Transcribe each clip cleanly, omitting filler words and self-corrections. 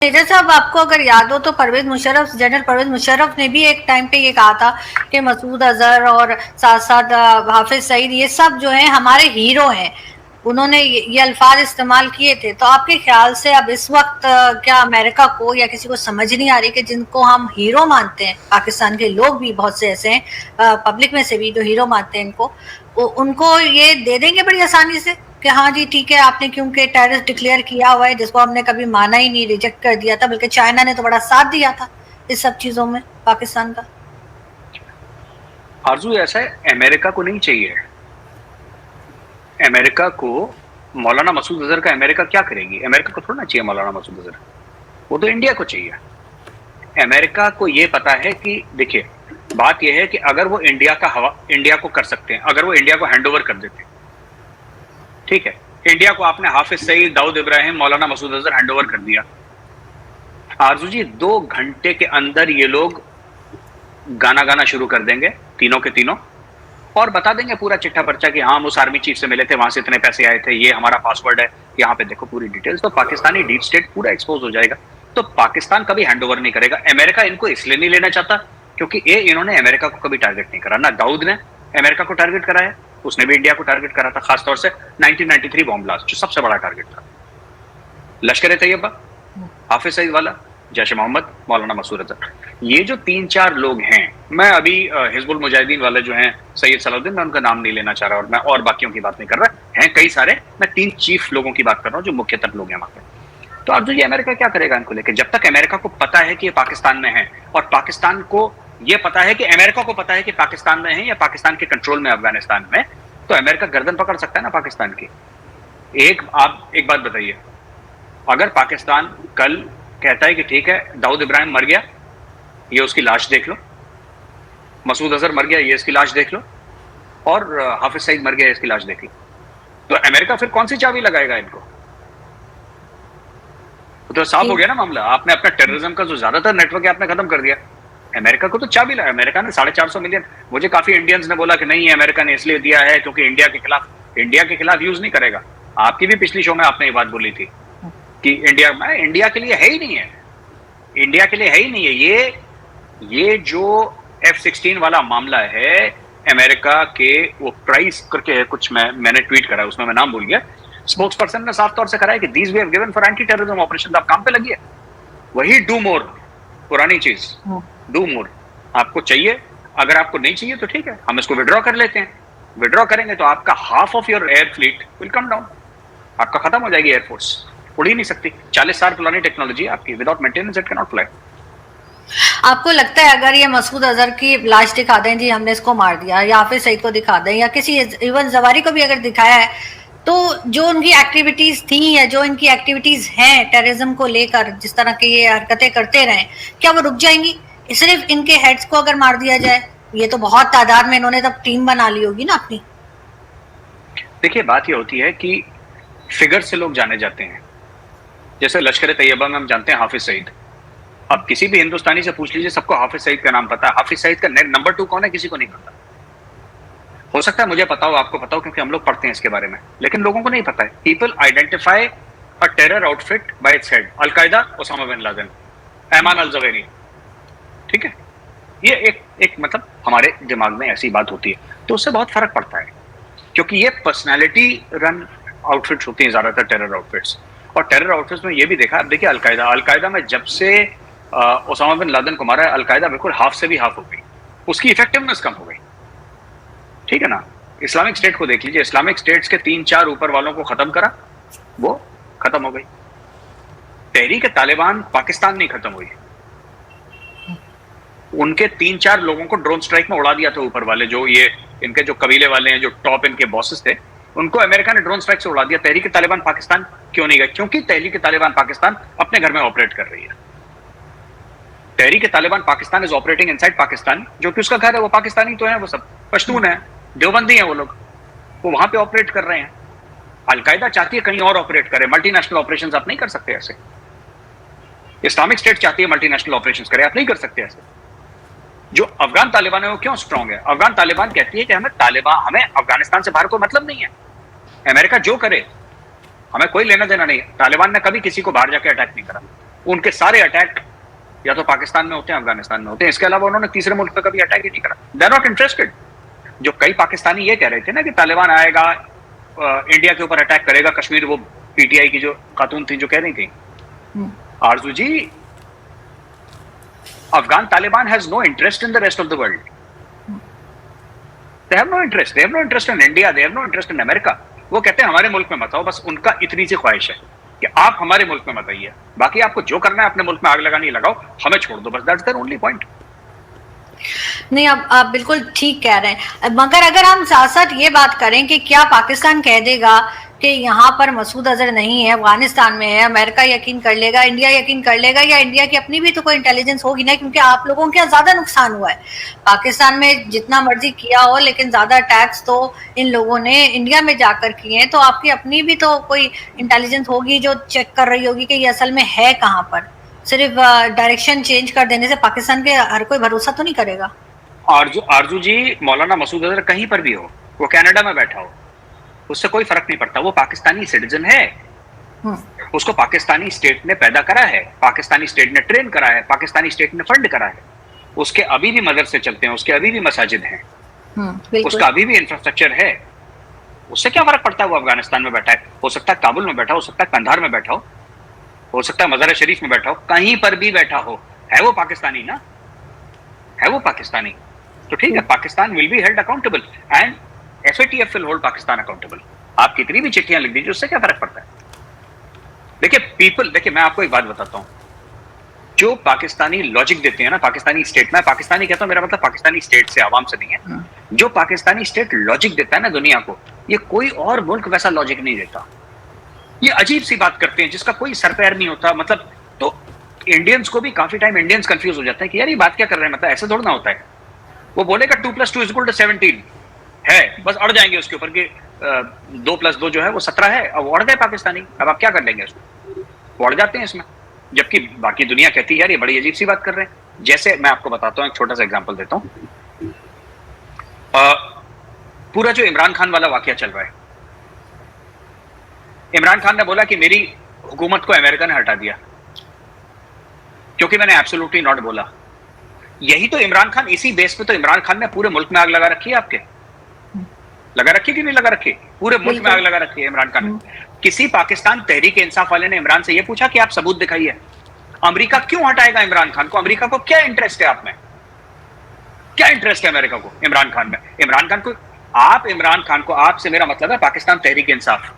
Major साहब, आपको अगर याद हो तो जनरल परवेज मुशर्रफ ने भी एक टाइम पे ये कहा था कि मसूद अजहर और साथ साथ हाफिज सईद ये सब जो है हमारे हीरो हैं। उन्होंने ये अल्फाज इस्तेमाल किए थे। तो आपके ख्याल से अब इस वक्त क्या अमेरिका को या किसी को समझ नहीं आ रही कि जिनको हम हीरो मानते हैं, पाकिस्तान के लोग भी बहुत से ऐसे हैं पब्लिक में से भी जो हीरो मानते हैं इनको, उनको ये दे देंगे बड़ी आसानी से कि हाँ जी ठीक है, आपने क्योंकि टेररिस्ट डिक्लेयर किया हुआ है जिसको हमने कभी माना ही नहीं, रिजेक्ट कर दिया था, बल्कि चाइना ने तो बड़ा साथ दिया था इस सब चीजों में पाकिस्तान का। आरजू ऐसा है, अमेरिका को नहीं चाहिए। अमेरिका को मौलाना मसूद अजहर का अमेरिका क्या करेगी? अमेरिका को थोड़ा ना चाहिए मौलाना मसूद अजहर, वो तो इंडिया को चाहिए। अमेरिका को ये पता है कि देखिए, बात यह है कि अगर वो इंडिया को कर सकते हैं, अगर वो इंडिया को हैंडओवर कर देते हैं, ठीक है, इंडिया को आपने हाफिज सईद, दाऊद इब्राहिम, मौलाना मसूद अजहर हैंडओवर कर दिया, आरजू जी 2 घंटे के अंदर ये लोग गाना गाना शुरू कर देंगे, तीनों के तीनों, और बता देंगे पूरा चिट्ठा पर्चा कि हाँ हम उस आर्मी चीफ से मिले थे, वहां से इतने पैसे आए थे, ये हमारा पासवर्ड है, यहाँ पे देखो पूरी डिटेल्स। तो पाकिस्तानी डीप स्टेट पूरा एक्सपोज हो जाएगा। तो पाकिस्तान कभी हैंडओवर नहीं करेगा। अमेरिका इनको इसलिए नहीं लेना चाहता क्योंकि इन्होंने अमेरिका को कभी टारगेट नहीं करा। ना दाऊद ने अमेरिका को टारगेट करा है, उसने भी इंडिया को टारगेट करा था, खासतौर से 1993 बॉम्ब ब्लास्ट जो सबसे बड़ा टारगेट था। लश्कर तैयबा, हाफिज सईद वाला, जैश मोहम्मद, मौलाना मसूद अजहर, ये जो 3-4 लोग हैं, मैं अभी हिजबुल मुजाहिदीन वाले जो हैं सैयद सलाउद्दीन, मैं उनका नाम नहीं लेना चाह रहा और मैं और बाकियों की बात नहीं कर रहा, हैं कई सारे, मैं 3 चीफ लोगों की बात कर रहा हूं जो मुख्यतः लोग हैं वहां पे। तो अब जो ये अमेरिका क्या करेगा इनको लेकर? जब तक अमेरिका को पता है कि ये पाकिस्तान में है और पाकिस्तान को ये पता है कि अमेरिका को पता है कि पाकिस्तान में है या पाकिस्तान के कंट्रोल में अफगानिस्तान में, तो अमेरिका गर्दन पकड़ सकता है ना पाकिस्तान की। आप एक बात बताइए, अगर पाकिस्तान कल कहता है कि ठीक है दाऊद इब्राहिम मर गया, ये उसकी लाश देख लो, मसूद अजहर मर गया, ये इसकी लाश देख लो, और हाफिज सईद मर गया, इसकी लाश देख लो, तो अमेरिका फिर कौन सी चाबी लगाएगा इनको? तो साफ हो गया ना मामला। आपने अपना टेररिज्म का जो ज्यादातर नेटवर्क है आपने खत्म कर दिया। अमेरिका को तो चाबी लगा। अमेरिका ने 450 मिलियन, मुझे काफी इंडियंस ने बोला कि नहीं अमेरिका ने इसलिए दिया है क्योंकि इंडिया के खिलाफ यूज नहीं करेगा। आपकी भी पिछली शो में आपने ये बात बोली थी कि इंडिया के लिए है ही नहीं है, इंडिया के लिए है ही नहीं है। ये जो F-16 वाला मामला है, अमेरिका के वो प्राइस करके है कुछ, मैंने ट्वीट करा, उसमें मैं नाम भूल गया, स्पोक्स पर्सन ने साफ तौर से कहा है कि these we have given for anti terrorism operation. आप काम पे लगी है, वही डू मोर, पुरानी चीज, डू मोर। आपको चाहिए, अगर आपको नहीं चाहिए तो ठीक है, हम इसको विड्रॉ कर लेते हैं। विड्रॉ करेंगे तो आपका half of your air fleet will come down, आपका खत्म हो जाएगी एयरफोर्स, उड़ ही नहीं सकती। 40 साल पुरानी टेक्नोलॉजी आपकी, without maintenance it can not fly. आपको लगता है अगर ये मसूद अजहर की लाश दिखा दें जी हमने इसको मार दिया, या फिर सईद को दिखा दें, या किसी इवन जवारी को भी अगर दिखाया है, तो जो उनकी एक्टिविटीज थी या जो इनकी एक्टिविटीज हैं टेररिज्म को लेकर, जिस तरह की ये हरकतें करते रहे, क्या वो रुक जाएंगी? सिर्फ इनके हेड्स को अगर मार दिया जाए, ये तो बहुत तादाद में इन्होंने तब टीम बना ली होगी ना अपनी। देखिए बात ये होती है कि फिगर से लोग जाने जाते हैं। जैसे लश्कर तैयबा में हम जानते हैं हाफिज सईद, अब किसी भी हिंदुस्तानी से पूछ लीजिए, सबको हाफिज सईद का नाम पता है। हाफिज सईद का नंबर 2 कौन है किसी को नहीं पता। हो सकता है मुझे पता हो, आपको पता हो, क्योंकि हम लोग पढ़ते हैं इसके बारे में, लेकिन लोगों को नहीं पता है। People identify a terror outfit by its head. Al Qaeda Osama bin Laden, Ayman al Zawahiri, ठीक है, ये एक मतलब हमारे दिमाग में ऐसी बात होती है, तो उससे बहुत फर्क पड़ता है, क्योंकि ये पर्सनैलिटी रन आउटफिट्स होती हैं ज्यादातर, टेरर आउटफिट्स। और टेरर आउटफिट्स में ये भी देखा, अब देखिए अलकायदा में जब से ओसामा बिन लादेन को मारा है, अलकायदा बिल्कुल हाफ से भी हाफ हो गई, उसकी इफेक्टिवनेस कम हो गई, ठीक है ना। इस्लामिक स्टेट को देख लीजिए, इस्लामिक स्टेट्स के 3-4 ऊपर वालों को खत्म करा, वो खत्म हो गई। तहरीक तालिबान पाकिस्तान नहीं खत्म हुई, उनके 3-4 लोगों को ड्रोन स्ट्राइक में उड़ा दिया था ऊपर वाले, जो ये इनके जो कबीले वाले हैं, जो टॉप इनके बॉसेस थे, उनको अमेरिका ने ड्रोन स्ट्राइक से उड़ा दिया। तहरीक तालिबान पाकिस्तान क्यों नहीं गए? क्योंकि तहरीक तालिबान पाकिस्तान अपने घर में ऑपरेट कर रही है। Tehreek Taliban Pakistan is operating inside Pakistan, जो कि उसका घर है, वो पाकिस्तानी तो है, वो सब पश्तून है, देवबंदी है वो लोग, वो वहां पे ऑपरेट कर रहे हैं। अलकायदा चाहती है कहीं और ऑपरेट करे, मल्टीनेशनल ऑपरेशंस आप नहीं कर सकते ऐसे। इस्लामिक स्टेट चाहती है मल्टीनेशनल ऑपरेशंस करे, आप नहीं कर सकते ऐसे। जो अफगान तालिबान है वो क्यों स्ट्रांग है? अफगान तालिबान कहती है कि हमें अफगानिस्तान से बाहर कोई मतलब नहीं है, अमेरिका जो करे हमें कोई लेना देना नहीं है। तालिबान ने कभी किसी को बाहर जाके अटैक नहीं करा, उनके सारे अटैक या तो पाकिस्तान में होते हैं, अफगानिस्तान में होते हैं, इसके अलावा उन्होंने तीसरे मुल्क पे कभी अटैक ही नहीं करा। They are not interested. जो कई पाकिस्तानी ये कह रहे थे ना कि तालिबान आएगा, इंडिया के ऊपर अटैक करेगा, कश्मीर, वो पीटीआई की जो खातून थी जो कह रही थी, Arzoo ji, Afghan Taliban has no interest in the rest of the world. They have no interest. They have no interest in India. They have no interest in America. वो कहते हैं हमारे मुल्क में मत आओ, बस उनका इतनी सी ख्वाहिश है कि आप हमारे मुल्क में मत आइए, बाकी आपको जो करना है अपने मुल्क में आग लगानी लगाओ, हमें छोड़ दो, बस दैट्स देयर ओनली पॉइंट। नहीं, आप बिल्कुल ठीक कह रहे हैं, मगर अगर हम साथ साथ ये बात करें कि क्या पाकिस्तान कह देगा कि यहाँ पर मसूद अजहर नहीं है, अफगानिस्तान में है, अमेरिका यकीन कर लेगा, इंडिया यकीन कर लेगा, या इंडिया की अपनी भी तो कोई इंटेलिजेंस होगी ना, क्योंकि आप लोगों के ज्यादा नुकसान हुआ है। पाकिस्तान में जितना मर्जी किया हो, लेकिन ज्यादा अटैक्स तो इन लोगों ने इंडिया में जाकर किए हैं, तो आपकी अपनी भी तो कोई इंटेलिजेंस होगी जो चेक कर रही होगी कि ये असल में है कहाँ पर। सिर्फ डायरेक्शन चेंज कर देने से पाकिस्तान के हर कोई भरोसा तो नहीं करेगा। आरजू जी, मौलाना मसूद अजहर कहीं पर भी हो, वो कनाडा में बैठा हो, उससे कोई फर्क नहीं पड़ता, वो पाकिस्तानी सिटीजन है। उसको पाकिस्तानी स्टेट ने पैदा करा है, पाकिस्तानी स्टेट ने ट्रेन करा है, पाकिस्तानी स्टेट ने फंड करा है, उसके अभी भी मदरसे चलते हैं, उसके अभी भी मसाजिद हैं, उसका अभी भी इंफ्रास्ट्रक्चर है। उससे क्या फर्क पड़ता है वो अफगानिस्तान में बैठा है? हो सकता है काबुल में बैठा हो सकता है कंधार में बैठा हो सकता है मज़ार शरीफ में बैठा हो, कहीं पर भी बैठा हो, है वो पाकिस्तानी ना, है वो पाकिस्तानी। तो ठीक है, Pakistan will be held accountable and FATF will hold Pakistan accountable. आप कितनी भी चिट्ठियां लिख दीजिए, उससे क्या फर्क पड़ता है? देखिए मैं आपको एक बात बताता हूं, जो पाकिस्तानी लॉजिक देते हैं ना, पाकिस्तानी स्टेट, मैं पाकिस्तानी कहता हूं, मेरा मतलब पाकिस्तानी स्टेट से, आवाम से नहीं है, जो पाकिस्तानी स्टेट लॉजिक देता है ना दुनिया को, ये कोई और मुल्क वैसा लॉजिक नहीं देता। ये अजीब सी बात करते हैं जिसका कोई सर पैर नहीं होता। मतलब तो इंडियंस को भी काफी टाइम इंडियंस कंफ्यूज हो जाते हैं कि यार ये बात क्या कर रहे हैं, मतलब ऐसे थोड़ा ना होता है। वो बोलेगा 2 + 2 = 17 है, बस अड़ जाएंगे उसके ऊपर कि 2 + 2 जो है वो 17 है। अब अड़ गए पाकिस्तानी, अब आप क्या कर लेंगे उसको, वो अड़ जाते हैं इसमें, जबकि बाकी दुनिया कहती है यार ये बड़ी अजीब सी बात कर रहे हैं। जैसे मैं आपको बताता हूँ, एक छोटा सा एग्जांपल देता हूँ। पूरा जो इमरान खान वाला वाकया चल रहा है, इमरान खान ने बोला कि मेरी हुकूमत को अमेरिका ने हटा दिया क्योंकि मैंने एब्सोल्युटली नॉट बोला। यही तो इमरान खान, इसी बेस पे तो इमरान खान ने पूरे मुल्क में आग लगा रखी है। आपके लगा रखी कि नहीं लगा रखी? पूरे मुल्क में आग लगा रखी है इमरान खान ने। किसी पाकिस्तान तहरीक इंसाफ वाले ने इमरान से यह पूछा कि आप सबूत दिखाइए, अमेरिका क्यों हटाएगा इमरान खान को? अमेरिका को क्या इंटरेस्ट है आप में? क्या इंटरेस्ट है अमेरिका को इमरान खान में? इमरान खान को, आपसे मेरा मतलब है पाकिस्तान तहरीक इंसाफ,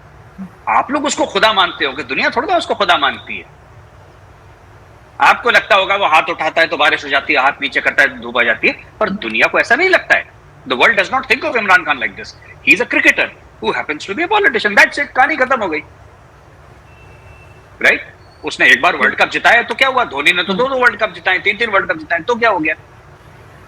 आप लोग उसको खुदा मानते हो कि दुनिया थोड़ा ना उसको खुदा मानती है। आपको लगता होगा वो हाथ उठाता है तो बारिश हो जाती है, हाथ नीचे करता है तो धूप आ जाती है, पर दुनिया को ऐसा नहीं लगता है। The world does not think of Imran Khan like this. He is a cricketer who happens to be a politician. That's it. कहानी खत्म हो गई, राइट? उसने एक बार वर्ल्ड कप जिताया तो क्या हुआ? धोनी ने तो 2 वर्ल्ड कप जिताए, 3 वर्ल्ड कप जिताए, तो क्या हो गया?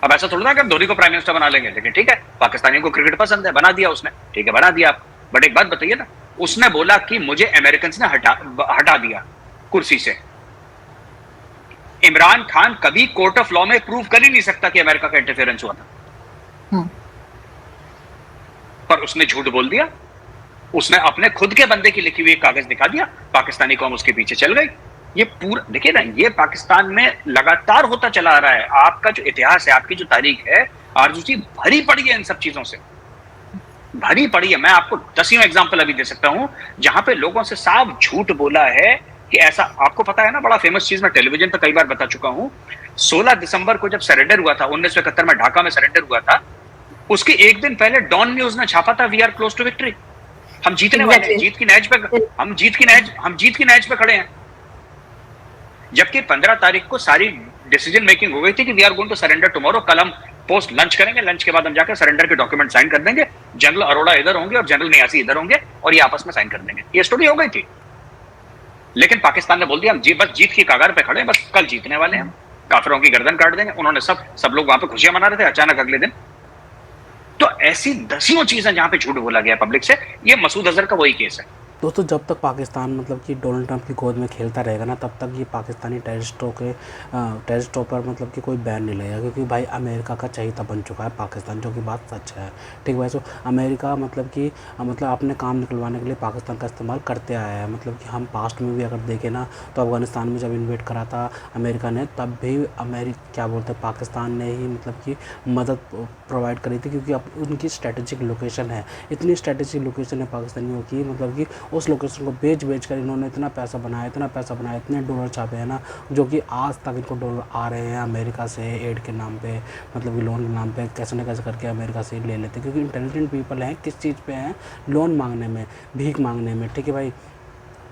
अब ऐसा थोड़ा ना कि धोनी को प्राइम मिनिस्टर बना लेंगे, लेकिन ठीक है, पाकिस्तानियों को क्रिकेट पसंद है, बना दिया उसने, ठीक है, बना दिया आप। बट एक बात बताइए ना, उसने बोला कि मुझे अमेरिकन ने हटा दिया कुर्सी से। इमरान खान कभी कोर्ट ऑफ लॉ में प्रूव कर ही नहीं सकता कि अमेरिका का इंटरफेरेंस हुआ था, पर उसने झूठ बोल दिया। उसने अपने खुद के बंदे की लिखी हुई कागज दिखा दिया, पाकिस्तानी कौम उसके पीछे चल गई। ये पूरा देखिए ना, ये पाकिस्तान में लगातार होता चला आ रहा है। आपका जो इतिहास है, आपकी जो तारीख है आरजू जी, भरी पड़ी है इन सब चीजों से, भरी पड़ी है। मैं आपको 10 एग्जाम्पल अभी दे सकता हूं जहां पे लोगों से साफ झूठ बोला है कि ऐसा। आपको पता है ना, बड़ा फेमस चीज मैं टेलीविजन पे कई बार बता चुका हूं, 16 दिसंबर को जब सरेंडर हुआ था 1971 में, ढाका में सरेंडर हुआ था, उसके एक दिन पहले डॉन न्यूज ने छापा था, we are close to victory, हम जीतने वाले हैं, जीत की नहज पे, हम जीत की नहज पे खड़े हैं। जबकि 15 तारीख को सारी डिसीजन मेकिंग हो गई थी कि we are going to surrender tomorrow, कल हम पोस्ट लंच करेंगे, लंच के बाद हम जाकर सरेंडर के डॉक्यूमेंट साइन कर देंगे, जनरल अरोड़ा इधर होंगे और जनरल नियासी इधर होंगे और ये आपस में साइन कर देंगे। ये स्टोरी हो गई थी, लेकिन पाकिस्तान ने बोल दिया हम बस जीत की कगार पे खड़े हैं, बस कल जीतने वाले हैं, काफिरों की गर्दन काट देंगे। उन्होंने सब लोग वहां पे खुशियां मना रहे थे, अचानक अगले दिन। तो ऐसी दसियों चीजें जहां पे झूठ बोला गया पब्लिक से। ये मसूद अजहर का वही केस है। दोस्तों जब तक पाकिस्तान मतलब कि डोनाल्ड ट्रंप की गोद में खेलता रहेगा ना, तब तक ये पाकिस्तानी टेररिस्टों पर मतलब कि कोई बैन नहीं लगेगा, क्योंकि भाई अमेरिका का चहेता बन चुका है पाकिस्तान, जो कि बात सच है। ठीक भाई। सो अमेरिका मतलब कि मतलब अपने काम निकलवाने के लिए पाकिस्तान का इस्तेमाल करते आया है। मतलब कि हम पास्ट में भी अगर देखें ना, तो अफ़गानिस्तान में जब इन्वेट करा था अमेरिका ने, तब भी क्या बोलते हैं, पाकिस्तान ने ही मतलब कि मदद प्रोवाइड करी थी, क्योंकि अब उनकी स्ट्रेटेजिक लोकेशन है, इतनी स्ट्रेटेजिक लोकेशन है पाकिस्तानियों की, मतलब कि उस लोकेशन को बेच कर इन्होंने इतना पैसा बनाया, इतने डॉलर छापे हैं ना, जो कि आज तक इनको डॉलर आ रहे हैं अमेरिका से एड के नाम पे, मतलब कि लोन के नाम पे कैसे न कैसे करके अमेरिका से ले लेते हैं, क्योंकि इंटेलिजेंट पीपल हैं, किस चीज़ पे हैं, लोन मांगने में, भीख मांगने में। ठीक है भाई।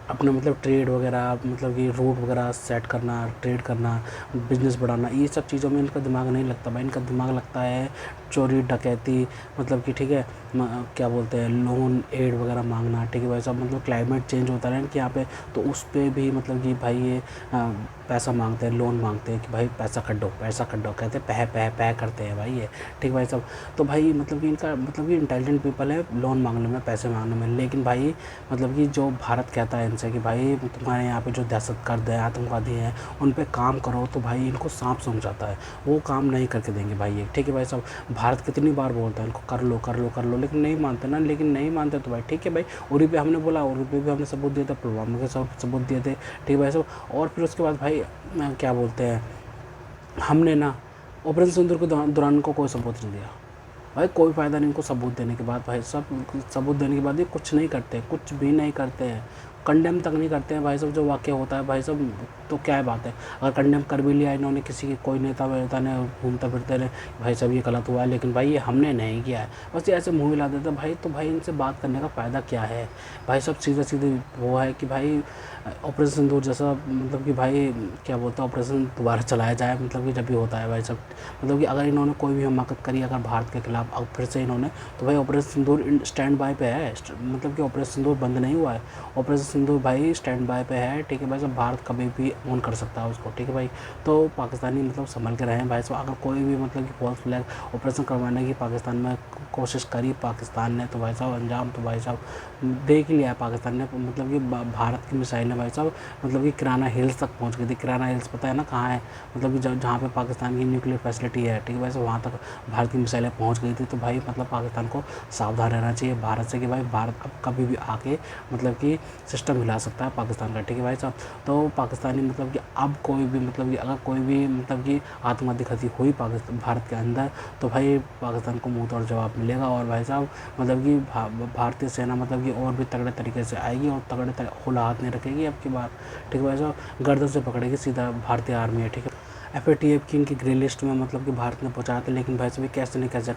अपना मतलब ट्रेड वगैरह, मतलब कि रूट वगैरह सेट करना, ट्रेड करना, बिजनेस बढ़ाना, ये सब चीज़ों में इनका दिमाग नहीं लगता भाई। इनका दिमाग लगता है चोरी डकैती, मतलब कि ठीक है, क्या बोलते हैं, लोन एड वगैरह मांगना। ठीक है भाई साहब। मतलब क्लाइमेट चेंज होता है ना कि यहाँ पे, तो उस पर भी मतलब कि भाई ये पैसा मांगते हैं, लोन मांगते हैं कि भाई पैसा कड्डो, कहते हैं, पह करते हैं भाई ये। ठीक भाई साहब। तो भाई मतलब कि इनका मतलब कि इंटेलिजेंट पीपल है लोन मांगने में, पैसे मांगने में, लेकिन भाई मतलब कि जो भारत कहता है इनसे कि भाई तुम्हारे यहाँ पे जो दहशतगर्द है, आतंकवादी हैं, उन पे काम करो, तो भाई इनको सांप सूंघ जाता है, वो काम नहीं करके देंगे भाई ये। ठीक है भाई साहब। भारत कितनी बार बोलता है इनको कर लो कर लो कर लो, लेकिन नहीं मानते ना, लेकिन नहीं मानते तो भाई ठीक है भाई। उरी पे हमने बोला, उरी पे भी हमने सबूत दिया था, पुलवामा के सबूत दिए थे। ठीक है भाई साहब। और फिर उसके बाद भाई क्या बोलते हैं, हमने ना ऑपरेशन सिंदूर के दौरान को कोई सबूत नहीं दिया भाई। कोई फ़ायदा नहीं इनको सबूत देने के बाद भाई। सब सबूत देने के बाद ये कुछ नहीं करते, कुछ भी नहीं करते हैं, कंडेम तक नहीं करते हैं भाई साहब। जो वाक़या होता है भाई साहब, तो क्या है बात है, अगर कंडेम कर भी लिया इन्होंने, किसी की कोई नेता वेता ने घूमता फिरते रहे भाई साहब ये गलत हुआ है, लेकिन भाई ये हमने नहीं किया है, बस ये ऐसे मुँह हिला देते भाई। तो भाई इनसे बात करने का फ़ायदा क्या है भाई साहब। सीधे सीधे वो है कि भाई ऑपरेशन सिंदूर जैसा, मतलब कि भाई क्या बोलते हैं, ऑपरेशन दोबारा चलाया जाए, मतलब कि जब भी होता है भाई साहब। मतलब कि अगर इन्होंने कोई भी हमाकत करी अगर भारत के खिलाफ, अब फिर से इन्होंने, तो भाई ऑपरेशन सिंदूर स्टैंड बाय पे है, मतलब कि ऑपरेशन सिंदूर बंद नहीं हुआ है, ऑपरेशन सिंदूर भाई स्टैंड बाय पे है। ठीक है भाई साहब। भारत कभी भी ऑन कर सकता है उसको। ठीक है भाई। तो पाकिस्तानी मतलब संभल के रहें भाई साहब। अगर कोई भी मतलब कि फॉल्स फ्लैग ऑपरेशन करवाने की पाकिस्तान में कोशिश करी पाकिस्तान ने, तो भाई साहब अंजाम तो भाई साहब देख ही लिया है पाकिस्तान ने। मतलब कि भारत की मिसाइलें भाई साहब मतलब कि किराना हिल्स तक पहुंच गई थी। किराना हिल्स पता है ना कहाँ है, मतलब कि जहाँ पे पाकिस्तान की न्यूक्लियर फैसिलिटी है। ठीक है भाई साहब, वहाँ तक भारत की मिसाइलें पहुँच गई थी। तो भाई मतलब पाकिस्तान को सावधान रहना चाहिए भारत से, कि भाई भारत अब कभी भी आके मतलब कि सिस्टम हिला सकता है पाकिस्तान का। ठीक है भाई साहब। तो पाकिस्तानी मतलब कि अब कोई भी मतलब कि अगर कोई भी मतलब कि आतंकवादी घटी हुई पाकिस्तान भारत के अंदर, तो भाई पाकिस्तान को मुंह तोड़ जवाब मिलेगा। और भाई साहब मतलब कि भारतीय सेना मतलब कि और भी तगड़े तरीके से आएगी और तगड़े खुला हाथ नहीं रखेगी अब की बार। ठीक है भाई साहब। गर्दन से पकड़ेगी सीधा भारतीय आर्मी है। ठीक है। एफएटीएफ की इनकी ग्रे लिस्ट में मतलब कि भारत ने पहुंचाया था, लेकिन भाई साहब कैसे न कैसे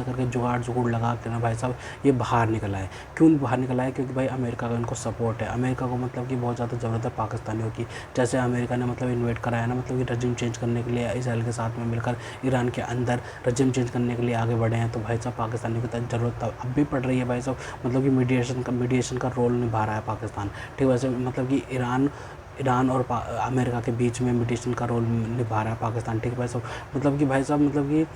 करके जुगाड़ लगा के ना भाई साहब ये बाहर निकला है। क्यों बाहर निकला है? क्योंकि भाई अमेरिका का इनको सपोर्ट है। अमेरिका को मतलब कि बहुत ज़्यादा ज़रूरत है पाकिस्तानियों की। जैसे अमेरिका ने मतलब इन्वेट कराया ना, मतलब कि रजीम चेंज करने के लिए इसराइल के साथ में मिलकर ईरान के अंदर रजीम चेंज करने के लिए आगे बढ़े हैं, तो भाई साहब पाकिस्तानियों की ज़रूरत अब भी पड़ रही है भाई साहब। मतलब कि मीडिएशन का रोल निभा रहा है पाकिस्तान। ठीक है। वैसे मतलब कि ईरान और अमेरिका के बीच में मीडिएशन का रोल निभा रहा है पाकिस्तान। ठीक है भाई साहब। मतलब कि भाई साहब मतलब कि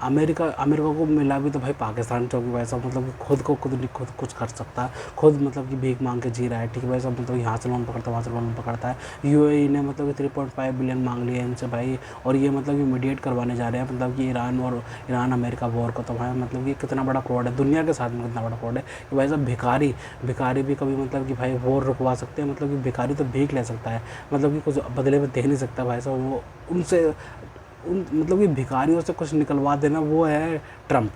अमेरिका को मिला भी तो भाई पाकिस्तान, जो कि भाई साहब मतलब कि खुद कुछ कर सकता है, खुद मतलब कि भीख मांग के जी रहा है। ठीक है भाई साहब। मतलब यहाँ से लोन पकड़ता है, वहाँ से लोन पकड़ता है। यूएई ने मतलब कि 3.5 बिलियन मांग लिए इनसे भाई, और ये मतलब कि मीडिएट करवाने जा रहे हैं मतलब कि ईरान अमेरिका वॉर को। तो भाई मतलब कि कितना बड़ा फ्रॉड है, दुनिया के साथ में कितना बड़ा फ्रॉड है कि भाई साहब भिखारी भी कभी मतलब कि भाई वॉर रुकवा सकते हैं। मतलब कि भिखारी तो भीख ले सकता है, मतलब कि कुछ बदले में दे नहीं सकता भाई साहब। वो उनसे मतलब कि भिखारियों से कुछ निकलवा देना, वो है ट्रम्प।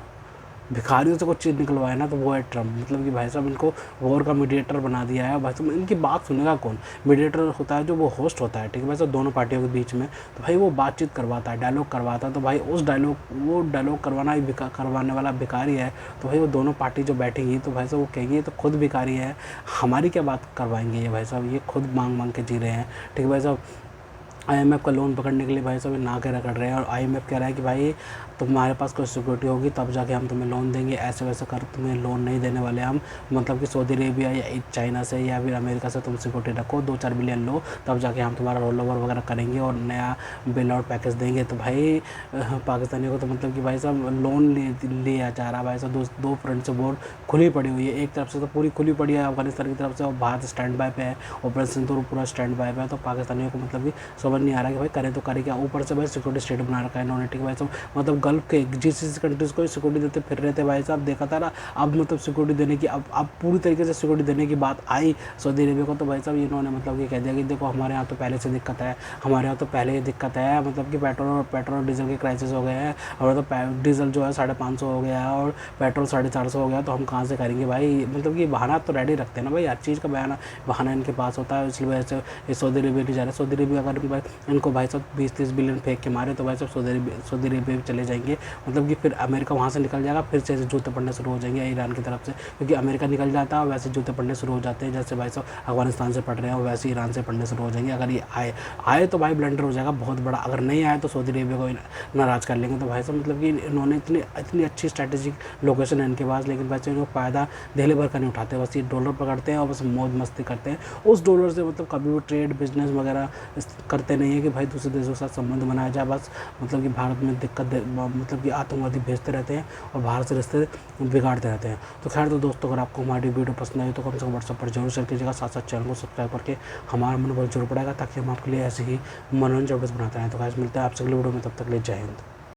भिखारियों से कुछ चीज़ निकलवाए ना, तो वो है ट्रम्प। मतलब कि भाई साहब इनको वॉर का मीडिएटर बना दिया है भाई साहब। इनकी बात सुनेगा कौन? मीडिएटर होता है जो वो होस्ट होता है। ठीक है भाई साहब, दोनों पार्टियों के बीच में। तो भाई वो बातचीत करवाता है, डायलॉग करवाता है। तो भाई वो डायलॉग करवाने वाला भिखारी है। तो भाई वो दोनों पार्टी जो बैठेंगी, तो भाई साहब वो कहेंगे ये तो खुद भिखारी है, हमारी क्या बात करवाएंगे ये भाई साहब, ये खुद मांग के जी रहे हैं। ठीक है भाई साहब। आईएमएफ का लोन पकड़ने के लिए भाई साहब ना के रगड़ रहे हैं, और आईएमएफ कह रहा है कि भाई तुम्हारे पास कोई सिक्योरिटी होगी तब जाके हम तुम्हें लोन देंगे, ऐसे वैसे कर तुम्हें लोन नहीं देने वाले हम। मतलब कि सऊदी अरेबिया या चाइना से या फिर अमेरिका से तुम सिक्योरिटी रखो, 2-4 बिलियन लो, तब जाके हम तुम्हारा रोल ओवर वगैरह करेंगे और नया बेल आउट पैकेज देंगे। तो भाई पाकिस्तानियों को तो मतलब कि भाई साहब लोन लिया जा रहा है भाई साहब, दो फ्रंट से बोर्ड खुली पड़ी हुई है। एक तरफ से तो पूरी खुली पड़ी है अफगानिस्तान की तरफ से, और भारत स्टैंड बाय पे है, ऑपरेशन तो पूरा स्टैंड बाय पे है। तो पाकिस्तानियों को मतलब कि समझ नहीं आ रहा कि भाई करें तो करें क्या। ऊपर से भाई सिक्योरिटी स्टेट बना रखा है इन्होंने, ठीक है भाई साहब। मतलब गल्फ के जीसीसी कंट्रीज़ को सिक्योरिटी देते फिर रहे थे भाई साहब, देखा था ना। अब मतलब सिक्योरिटी देने की अब पूरी तरीके से सिक्योरिटी देने की बात आई सऊदी अरेबिया को, तो भाई साहब इन्होंने मतलब ये कह दिया कि देखो हमारे यहाँ तो पहले से दिक्कत है, हमारे यहाँ तो पहले ही दिक्कत है, मतलब कि पेट्रोल और डीजल के क्राइसिस हो गए हैं, और तो डीजल जो है 550 हो गया है और पेट्रोल 450 हो गया, तो हम कहाँ से करेंगे भाई। मतलब कि बहाना तो रेडी रखते हैं ना भाई, हर चीज़ का बहाना इनके पास होता है। इसलिए वजह से ये सऊदी अरेबिया नहीं जा रहे। सऊदी अरेबिया अगर इनको भाई साहब 20-30 बिलियन फेंक के मारे तो भाई साहब सऊदी अरेबिया भी चले जाएंगे। मतलब कि फिर अमेरिका वहाँ से निकल जाएगा, फिर से जूते पड़ने शुरू हो जाएंगे ईरान की तरफ से, क्योंकि अमेरिका निकल जाता है वैसे जूते पड़ने शुरू हो जाते हैं, जैसे भाई साहब अफगानिस्तान से पड़ रहे हैं और वैसे ईरान से पड़ने शुरू हो जाएंगे। अगर ये आए तो भाई ब्लंडर हो जाएगा बहुत बड़ा, अगर नहीं आए तो सऊदी अरेबिया को नाराज़ कर लेंगे। तो भाई साहब मतलब कि इन्होंने इतनी अच्छी स्ट्रैटेजिक लोकेशन है इनके पास, लेकिन वैसे इनको फ़ायदा दिल्ली भर का नहीं उठाते, बस ये डॉलर पकड़ते हैं और बस मौज मस्ती करते हैं उस डॉलर से। मतलब कभी भी ट्रेड बिजनेस वगैरह करते नहीं है कि भाई दूसरे देशों के साथ संबंध बनाया जाए। बस मतलब कि भारत में मतलब कि आतंकवादी भेजते रहते हैं और भारत से रिश्ते बिगाड़ते रहते हैं। तो खैर तो दोस्तों, अगर आपको हमारी वीडियो पसंद आई तो कम से कम व्हाट्सएप पर जरूर शेयर कीजिएगा, साथ साथ चैनल को सब्सक्राइब करके हमारा मनोबल जरूर बढ़ाएगा, ताकि हम आपके लिए ऐसे ही मनोरंजन वीडियोस बनाते रहें। तो गाइस मिलते हैं आपसे अगली वीडियो में, तब तक ले जय हिंद।